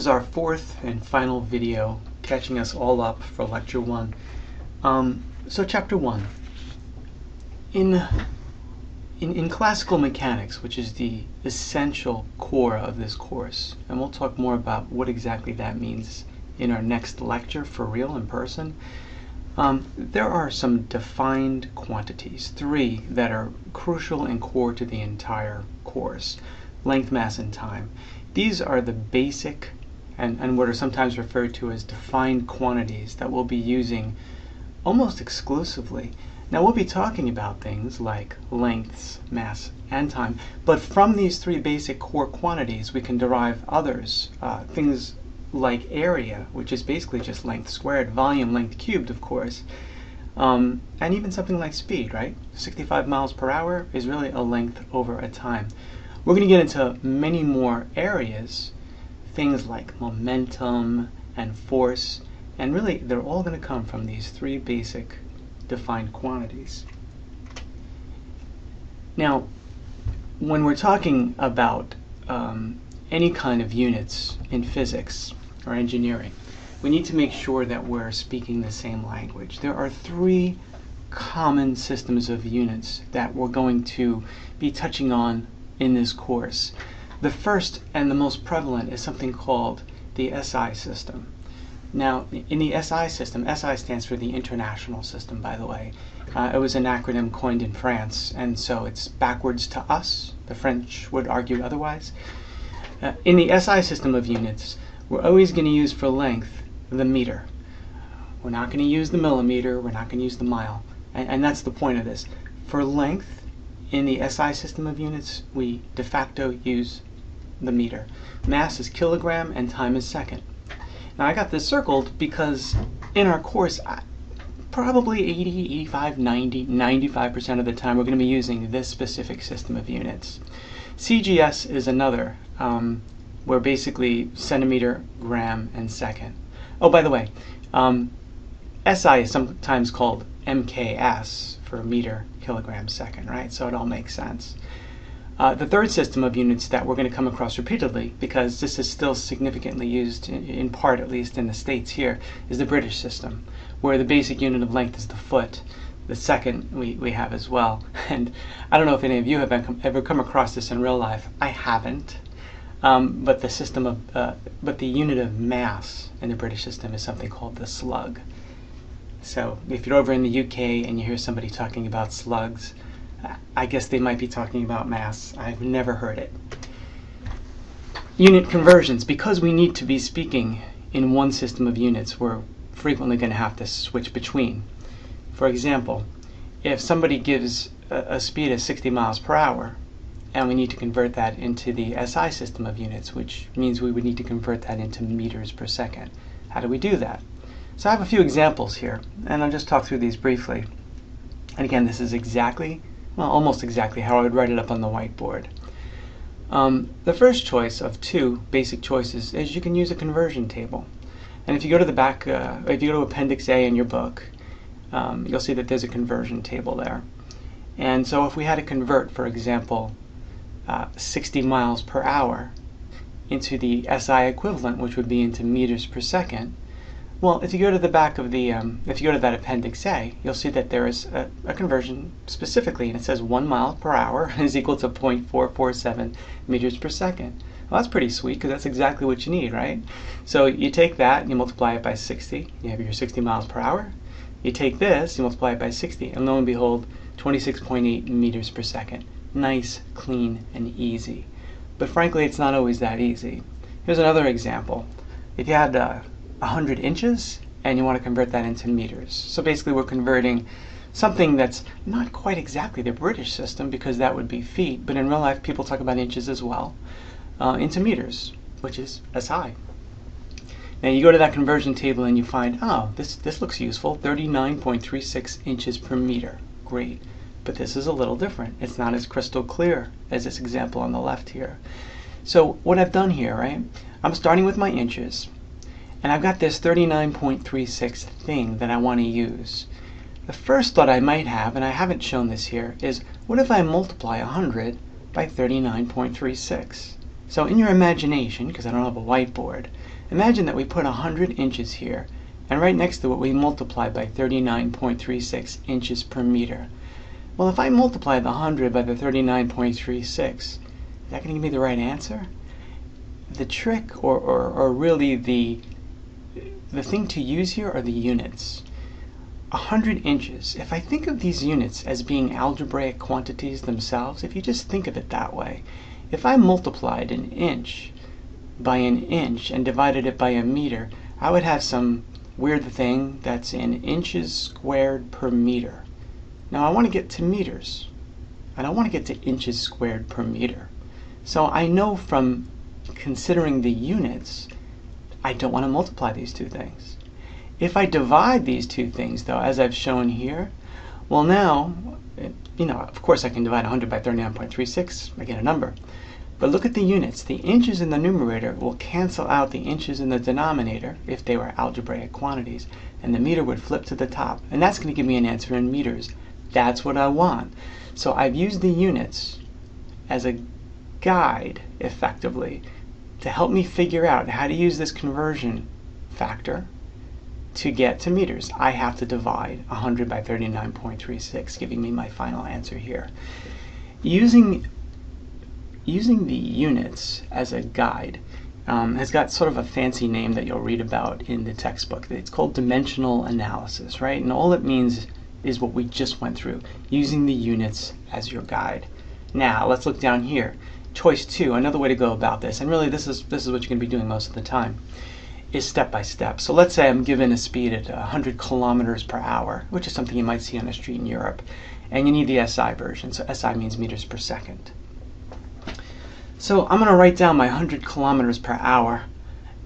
is our fourth and final video, catching us all up for Lecture 1. So Chapter 1. In classical mechanics, which is the essential core of this course, and we'll talk more about what exactly that means in our next lecture for real in person, there are some defined quantities, 3 that are crucial and core to the entire course: length, mass, and time. These are the basic and what are sometimes referred to as defined quantities that we'll be using almost exclusively. Now we'll be talking about things like lengths, mass, and time, but from these 3 basic core quantities we can derive others, things like area, which is basically just length squared, volume length cubed, of course, and even something like speed, right? 65 miles per hour is really a length over a time. We're going to get into many more areas, things like momentum and force, and really they're all going to come from these 3 basic defined quantities. Now, when we're talking about any kind of units in physics or engineering, we need to make sure that we're speaking the same language. There are 3 common systems of units that we're going to be touching on in this course. The first and the most prevalent is something called the SI system. Now, in the SI system, SI stands for the International System, by the way. It was an acronym coined in France, and so it's backwards to us. The French would argue otherwise. In the SI system of units, we're always going to use for length the meter. We're not going to use the millimeter, we're not going to use the mile. And that's the point of this. For length, in the SI system of units, we de facto use the meter. Mass is kilogram and time is second. Now I got this circled because in our course, probably 80, 85, 90, 95% of the time we're going to be using this specific system of units. CGS is another, where basically centimeter, gram, and second. Oh, by the way, SI is sometimes called MKS for meter, kilogram, second, right? So it all makes sense. The third system of units that we're going to come across repeatedly, because this is still significantly used, in part at least in the States here, is the British system, where the basic unit of length is the foot. The second we have as well. And I don't know if any of you have ever come across this in real life. I haven't. But the unit of mass in the British system is something called the slug. So if you're over in the UK and you hear somebody talking about slugs, I guess they might be talking about mass. I've never heard it. Unit conversions. Because we need to be speaking in one system of units, we're frequently going to have to switch between. For example, if somebody gives a speed of 60 miles per hour, and we need to convert that into the SI system of units, which means we would need to convert that into meters per second. How do we do that? So I have a few examples here, and I'll just talk through these briefly. And again, this is almost exactly how I would write it up on the whiteboard. The first choice of 2 basic choices is you can use a conversion table. And if you go to the back, if you go to Appendix A in your book, you'll see that there's a conversion table there. And so if we had to convert, for example, 60 miles per hour into the SI equivalent, which would be into meters per second, well, if you go to the back of the, if you go to that Appendix A, you'll see that there is a conversion specifically, and it says 1 mile per hour is equal to 0.447 meters per second. Well, that's pretty sweet, because that's exactly what you need, right? So you take that and you multiply it by 60. You have your 60 miles per hour. You take this, you multiply it by 60, and lo and behold, 26.8 meters per second. Nice, clean, and easy. But frankly, it's not always that easy. Here's another example. If you had 100 inches and you want to convert that into meters. So basically we're converting something that's not quite exactly the British system, because that would be feet, but in real life people talk about inches as well, into meters, which is SI. Now you go to that conversion table and you find, oh, this looks useful, 39.36 inches per meter. Great. But this is a little different. It's not as crystal clear as this example on the left here. So what I've done here, right, I'm starting with my inches, and I've got this 39.36 thing that I want to use. The first thought I might have, and I haven't shown this here, is what if I multiply 100 by 39.36? So in your imagination, because I don't have a whiteboard, imagine that we put 100 inches here, and right next to it we multiply by 39.36 inches per meter. Well, if I multiply the 100 by the 39.36, is that going to give me the right answer? The trick, or really the thing to use here are the units. 100 inches, if I think of these units as being algebraic quantities themselves, if you just think of it that way, if I multiplied an inch by an inch and divided it by a meter, I would have some weird thing that's in inches squared per meter. Now I want to get to meters. I don't want to get to inches squared per meter. So I know from considering the units, I don't want to multiply these two things. If I divide these two things, though, as I've shown here, well now, of course I can divide 100 by 39.36, I get a number. But look at the units. The inches in the numerator will cancel out the inches in the denominator if they were algebraic quantities, and the meter would flip to the top. And that's going to give me an answer in meters. That's what I want. So I've used the units as a guide, effectively, to help me figure out how to use this conversion factor to get to meters. I have to divide 100 by 39.36, giving me my final answer here. Using the units as a guide has got sort of a fancy name that you'll read about in the textbook. It's called dimensional analysis, right? And all it means is what we just went through, using the units as your guide. Now, let's look down here. Choice 2, another way to go about this, and really this is what you're going to be doing most of the time, is step by step. So let's say I'm given a speed at 100 kilometers per hour, which is something you might see on the street in Europe, and you need the SI version. So SI means meters per second. So I'm going to write down my 100 kilometers per hour,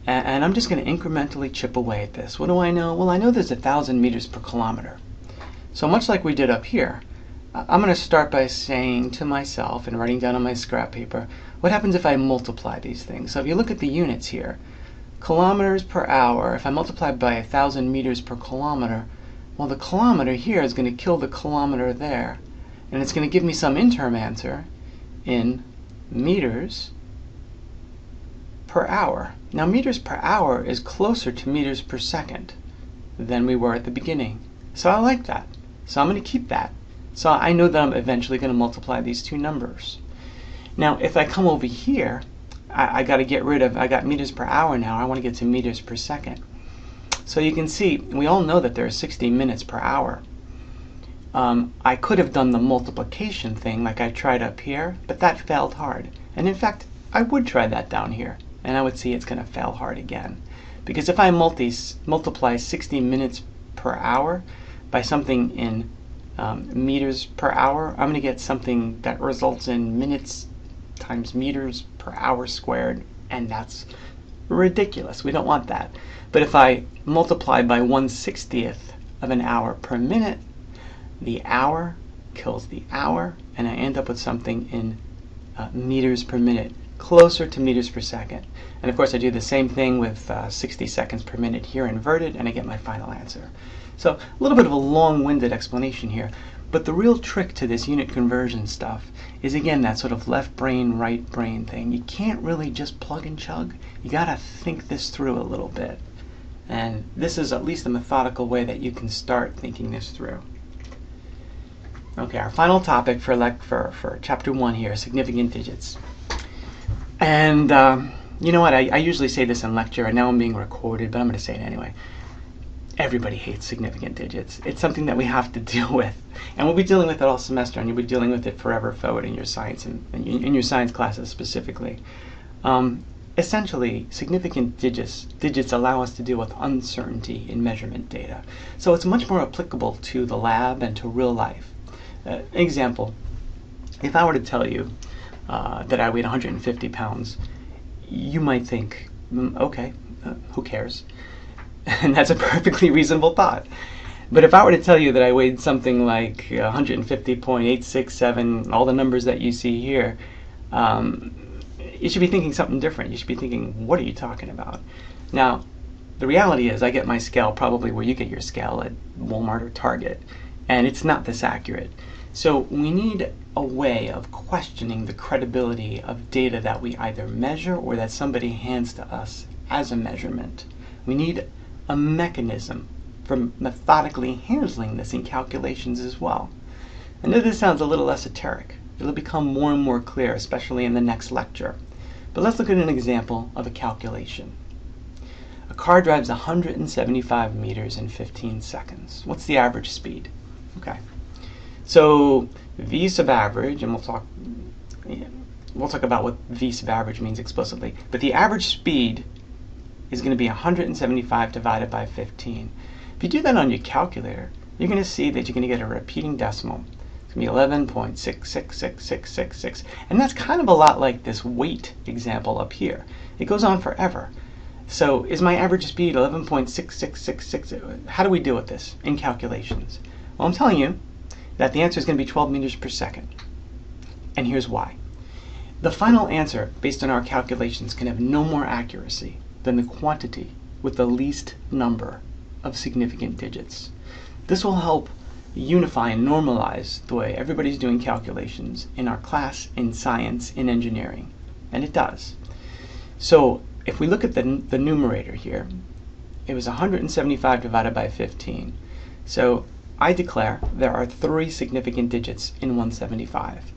and I'm just going to incrementally chip away at this. What do I know? Well, I know there's 1,000 meters per kilometer. So much like we did up here, I'm going to start by saying to myself and writing down on my scrap paper, what happens if I multiply these things? So if you look at the units here, kilometers per hour, if I multiply by 1,000 meters per kilometer, well, the kilometer here is going to kill the kilometer there, and it's going to give me some interim answer in meters per hour. Now, meters per hour is closer to meters per second than we were at the beginning. So I like that. So I'm going to keep that. So I know that I'm eventually going to multiply these two numbers. Now, if I come over here, I got to get rid of, I got meters per hour now. I want to get to meters per second. So you can see, we all know that there are 60 minutes per hour. I could have done the multiplication thing like I tried up here, but that failed hard. And in fact, I would try that down here, and I would see it's going to fail hard again. Because if I multiply 60 minutes per hour by something in meters per hour, I'm going to get something that results in minutes times meters per hour squared, and that's ridiculous. We don't want that. But if I multiply by 1/60th of an hour per minute, the hour kills the hour, and I end up with something in meters per minute, closer to meters per second. And of course I do the same thing with 60 seconds per minute here inverted, and I get my final answer. So a little bit of a long-winded explanation here, but the real trick to this unit conversion stuff is, again, that sort of left brain, right brain thing. You can't really just plug and chug. You gotta think this through a little bit. And this is at least a methodical way that you can start thinking this through. Okay, our final topic for chapter 1 here, significant digits. And you know what, I usually say this in lecture, and now I'm being recorded, but I'm going to say it anyway. Everybody hates significant digits. It's something that we have to deal with. And we'll be dealing with it all semester, and you'll be dealing with it forever forward in your science, and in your science classes specifically. Essentially, significant digits allow us to deal with uncertainty in measurement data. So it's much more applicable to the lab and to real life. Example, if I were to tell you that I weighed 150 pounds, you might think, okay, who cares? And that's a perfectly reasonable thought. But if I were to tell you that I weighed something like 150.867, all the numbers that you see here, you should be thinking something different. You should be thinking, what are you talking about? Now, the reality is I get my scale probably where you get your scale, at Walmart or Target, and it's not this accurate. So we need a way of questioning the credibility of data that we either measure or that somebody hands to us as a measurement. We need a mechanism for methodically handling this in calculations as well. I know this sounds a little esoteric. It'll become more and more clear, especially in the next lecture. But let's look at an example of a calculation. A car drives 175 meters in 15 seconds. What's the average speed? Okay. So V sub average, and we'll talk about what V sub average means explicitly, but the average speed is going to be 175 divided by 15. If you do that on your calculator, you're going to see that you're going to get a repeating decimal. It's going to be 11.666666, and that's kind of a lot like this weight example up here. It goes on forever. So is my average speed 11.6666? How do we deal with this in calculations? Well, I'm telling you that the answer is going to be 12 meters per second. And here's why. The final answer, based on our calculations, can have no more accuracy than the quantity with the least number of significant digits. This will help unify and normalize the way everybody's doing calculations in our class, in science, in engineering. And it does. So if we look at the numerator here, it was 175 divided by 15. So I declare there are 3 significant digits in 175.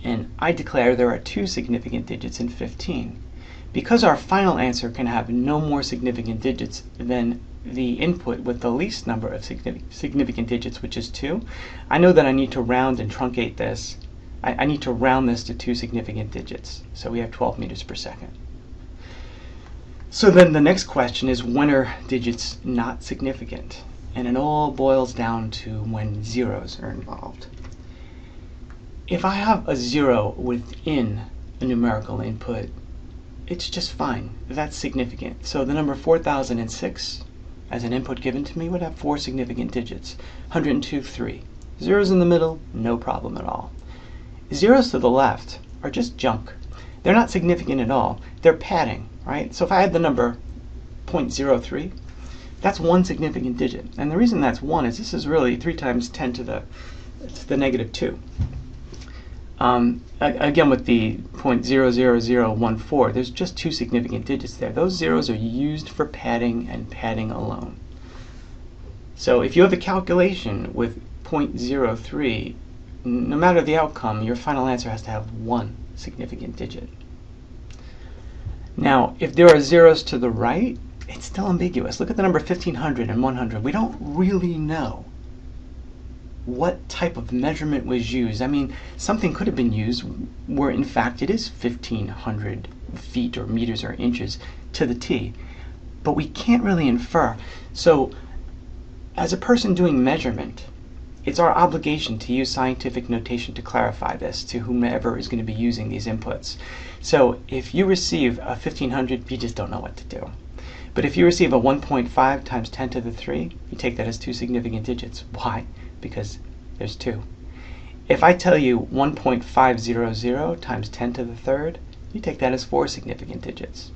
And I declare there are 2 significant digits in 15. Because our final answer can have no more significant digits than the input with the least number of significant digits, which is 2, I know that I need to round and truncate this. I need to round this to 2 significant digits. So we have 12 meters per second. So then the next question is, when are digits not significant? And it all boils down to when zeros are involved. If I have a 0 within a numerical input, it's just fine. That's significant. So the number 4006 as an input given to me would have 4 significant digits. 102, 3. Zeros in the middle, no problem at all. Zeros to the left are just junk. They're not significant at all. They're padding, right? So if I had the number 0.03, that's 1 significant digit. And the reason that's 1 is this is really 3 times 10 to the negative 2. Again, with the 0.00014, there's just 2 significant digits there. Those zeros are used for padding and padding alone. So if you have a calculation with 0.03, no matter the outcome, your final answer has to have 1 significant digit. Now, if there are zeros to the right, it's still ambiguous. Look at the number 1500 and 100. We don't really know what type of measurement was used. I mean, something could have been used where in fact it is 1500 feet or meters or inches to the T, but we can't really infer. So as a person doing measurement, it's our obligation to use scientific notation to clarify this to whomever is going to be using these inputs. So if you receive a 1500, you just don't know what to do. But if you receive a 1.5 times 10 to the 3, you take that as 2 significant digits. Why? Because there's 2. If I tell you 1.500 times 10 to the 3rd, you take that as 4 significant digits.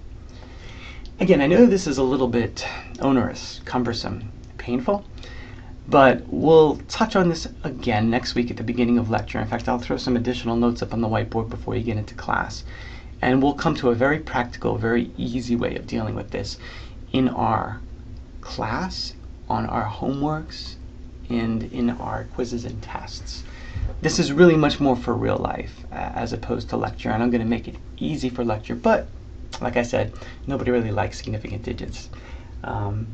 Again, I know this is a little bit onerous, cumbersome, painful, but we'll touch on this again next week at the beginning of lecture. In fact, I'll throw some additional notes up on the whiteboard before you get into class. And we'll come to a very practical, very easy way of dealing with this in our class, on our homeworks, and in our quizzes and tests. This is really much more for real life as opposed to lecture, and I'm going to make it easy for lecture, but like I said, nobody really likes significant digits. And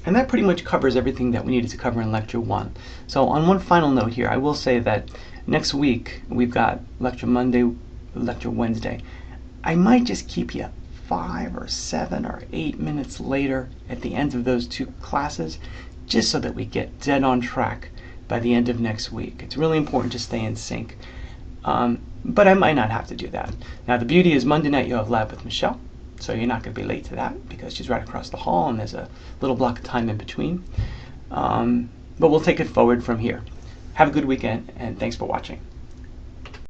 that pretty much covers everything that we needed to cover in lecture 1. So on one final note here, I will say that next week we've got lecture Monday, lecture Wednesday. I might just keep you 5 or 7 or 8 minutes later at the end of those 2 classes, just so that we get dead on track by the end of next week. It's really important to stay in sync. But I might not have to do that. Now the beauty is Monday night you have lab with Michelle, so you're not going to be late to that because she's right across the hall and there's a little block of time in between. But we'll take it forward from here. Have a good weekend and thanks for watching.